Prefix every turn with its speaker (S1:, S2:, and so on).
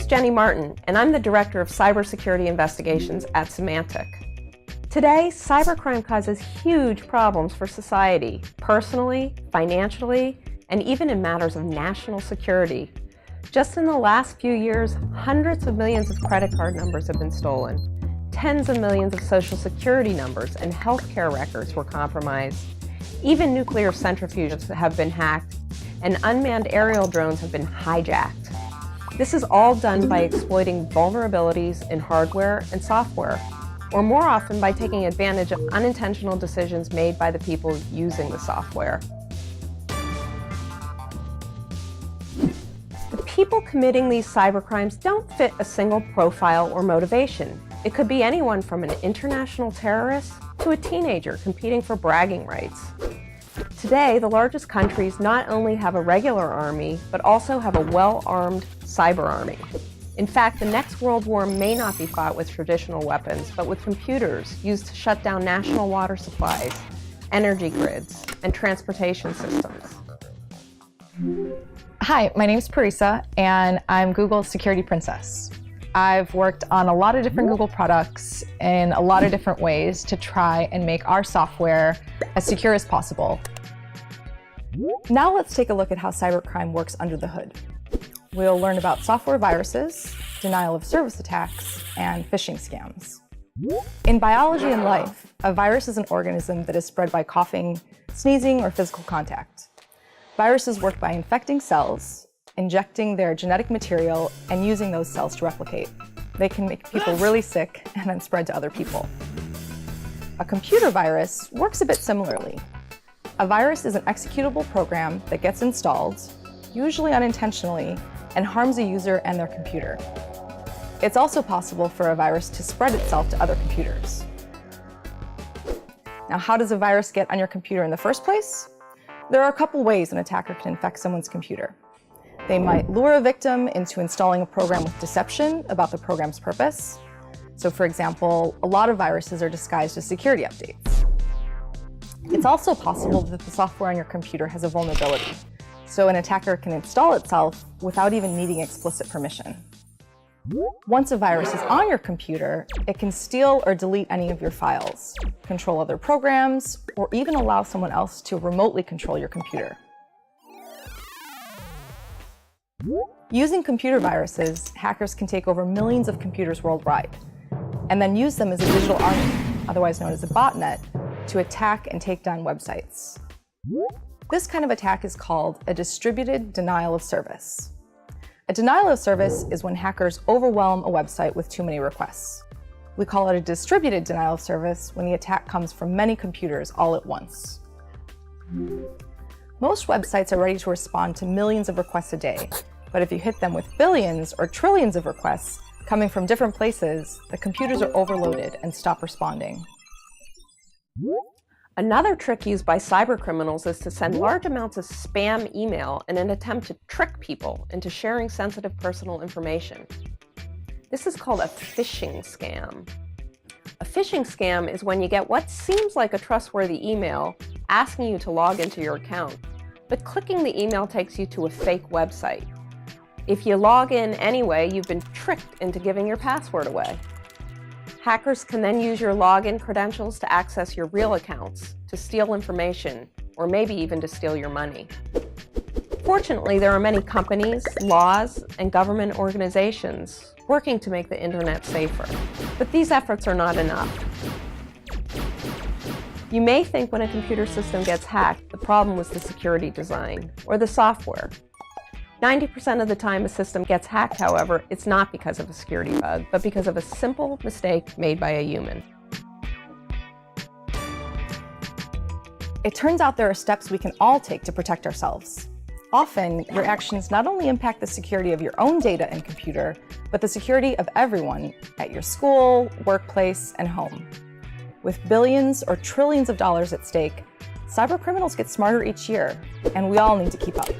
S1: name's Jenny Martin, and I'm the Director of Cybersecurity Investigations at Symantec. Today, cybercrime causes huge problems for society, personally, financially, and even in matters of national security. Just in the last few years, hundreds of millions of credit card numbers have been stolen. Tens of millions of social security numbers and healthcare records were compromised. Even nuclear centrifuges have been hacked, and unmanned aerial drones have been hijacked. This is all done by exploiting vulnerabilities in hardware and software, or more often by taking advantage of unintentional decisions made by the people using the software. The people committing these cybercrimes don't fit a single profile or motivation. It could be anyone from an international terrorist to a teenager competing for bragging rights. Today, the largest countries not only have a regular army, but also have a well-armed cyber army. In fact, the next world war may not be fought with traditional weapons, but with computers used to shut down national water supplies, energy grids, and transportation systems.
S2: Hi, my name's Parisa, and I'm Google's security princess. I've worked on a lot of different Google products in a lot of different ways to try and make our software as secure as possible. Now let's take a look at how cybercrime works under the hood. We'll learn about software viruses, denial of service attacks, and phishing scams. In biology and life, a virus is an organism that is spread by coughing, sneezing, or physical contact. Viruses work by infecting cells, injecting their genetic material, and using those cells to replicate. They can make people really sick and then spread to other people. A computer virus works a bit similarly. A virus is an executable program that gets installed, usually unintentionally, and harms a user and their computer. It's also possible for a virus to spread itself to other computers. Now, how does a virus get on your computer in the first place? There are a couple ways an attacker can infect someone's computer. They might lure a victim into installing a program with deception about the program's purpose. So, for example, a lot of viruses are disguised as security updates. It's also possible that the software on your computer has a vulnerability, so an attacker can install itself without even needing explicit permission. Once a virus is on your computer, it can steal or delete any of your files, control other programs, or even allow someone else to remotely control your computer. Using computer viruses, hackers can take over millions of computers worldwide, and then use them as a digital army, otherwise known as a botnet, to attack and take down websites. This kind of attack is called a distributed denial of service. A denial of service is when hackers overwhelm a website with too many requests. We call it a distributed denial of service when the attack comes from many computers all at once. Most websites are ready to respond to millions of requests a day, but if you hit them with billions or trillions of requests coming from different places, the computers are overloaded and stop responding.
S1: Another trick used by cybercriminals is to send large amounts of spam email in an attempt to trick people into sharing sensitive personal information. This is called a phishing scam. A phishing scam is when you get what seems like a trustworthy email asking you to log into your account, but clicking the email takes you to a fake website. If you log in anyway, you've been tricked into giving your password away. Hackers can then use your login credentials to access your real accounts, to steal information, or maybe even to steal your money. Fortunately, there are many companies, laws, and government organizations working to make the internet safer. But these efforts are not enough. You may think when a computer system gets hacked, the problem was the security design or the software. 90% of the time a system gets hacked, however, it's not because of a security bug, but because of a simple mistake made by a human.
S2: It turns out there are steps we can all take to protect ourselves. Often, your actions not only impact the security of your own data and computer, but the security of everyone at your school, workplace, and home. With billions or trillions of dollars at stake, cybercriminals get smarter each year, and we all need to keep up.